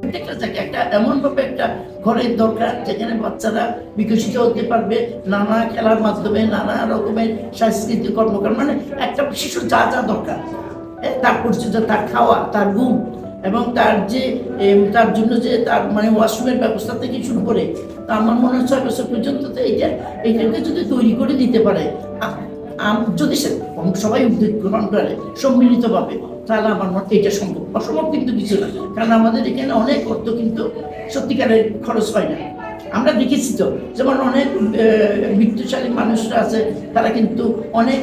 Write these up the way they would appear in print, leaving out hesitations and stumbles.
প্রত্যেকটা জায়গায় একটা এমনভাবে একটা ঘরের দরকার যেখানে বাচ্চারা বিকশিত হতে পারবে নানা খেলার মাধ্যমে, নানা রকমের সাংস্কৃতিক কর্মকাণ্ড, মানে একটা শিশুর যা যা দরকার, তার পরিচর্যা, তার খাওয়া, তার ঘুম, এবং তার যে তার জন্য যে তার মানে ওয়াশরুমের ব্যবস্থা থেকে শুরু করে, তা আমার মনে হয় 6 বছর পর্যন্ত তো এইটাকে যদি তৈরি করে দিতে পারে, যদি সে সবাই উদ্যোগ গ্রহণ করে সম্মিলিতভাবে, তাহলে আমার মনে এটা সম্ভব। অসম্ভব কিন্তু কিছু না, কারণ আমাদের এখানে অনেক অর্থ কিন্তু সত্যিকারের খরচ হয় না। আমরা দেখেছি তো, যেমন অনেক বিত্তশালী মানুষরা আছে, তারা কিন্তু অনেক,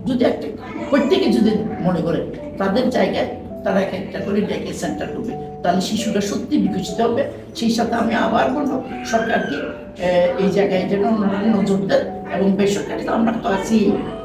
যদি একটা প্রত্যেকে যদি মনে করে তাদের জায়গায় তারা একটা করে ডেকে সেন্টার করবে, তাহলে শিশুরা সত্যি বিকশিত হবে। সেই সাথে আমি আবার বলবো সরকারকে এই জায়গায় যেন নজর দেন, এবং বেসরকারি তো আমরা তো আছি,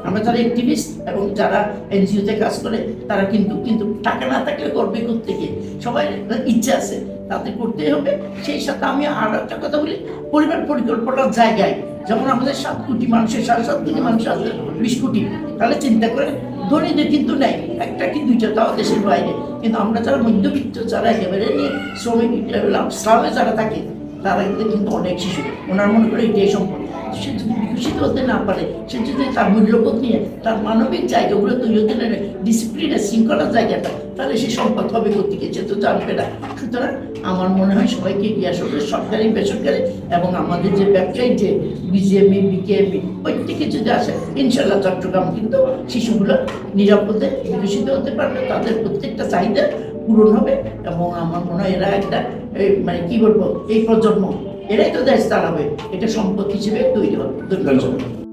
আমরা যারা অ্যাক্টিভিস্ট এবং যারা এনজিওতে কাজ করে, তারা কিন্তু টাকা না থাকলে করবে কোত্থেকে, সবাই ইচ্ছা আছে, তাদের করতেই হবে। সেই সাথে আমি আরো একটা কথা বলি, পরিবার পরিকল্পনার জায়গায় যেমন আমাদের 7 কোটি মানুষের, 7.5 কোটি মানুষ আছে, 20 কোটি, তাহলে চিন্তা করে ধনীদের কিন্তু নেই, একটা কি দুইটা, তাও দেশের বাইরে। কিন্তু আমরা যারা মধ্যবিত্ত, যারা একেবারে নিয়ে শ্রমিক শ্রমে যারা থাকে, তারা কিন্তু অনেক শিশু, ওনার মনে করে এটাই সম্পদ। সে যদি বিকশিত হতে না পারে, সে যদি তার মূল্যবোধ নিয়ে তার মানবিক জায়গাগুলো তৈরি হতে না, ডিসিপ্লিনের শৃঙ্খলার জায়গাটা, তাহলে সে সম্পদ হবে কোথেকে, সে তো জানবে না। সুতরাং আমার মনে হয় সবাইকে এগিয়ে আসা হবে, সরকারি বেসরকারি এবং আমাদের যে ব্যবসায়ী, যে বিজিএমই বিকেএমই, প্রত্যেকে যদি আসে, ইনশাল্লাহ চট্টগ্রাম কিন্তু শিশুগুলো নিরাপদে বিকশিত হতে পারবে, তাদের প্রত্যেকটা চাহিদা পূরণ হবে। এবং আমার মনে হয় এরা একটা মানে কি বলবো, এই প্রজন্ম এরাই তো দেশ চালাবে, এটা সম্পদ হিসেবে তৈরি হবে। ধন্যবাদ।